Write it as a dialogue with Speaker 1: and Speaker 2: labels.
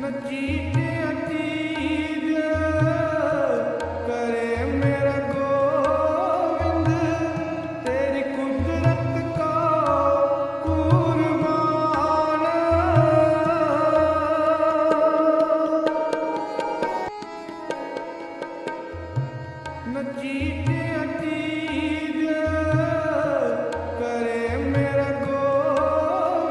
Speaker 1: नचीते अतीज करे मेरा गोविंद तेरी कुदरत का कुर्बान नचीते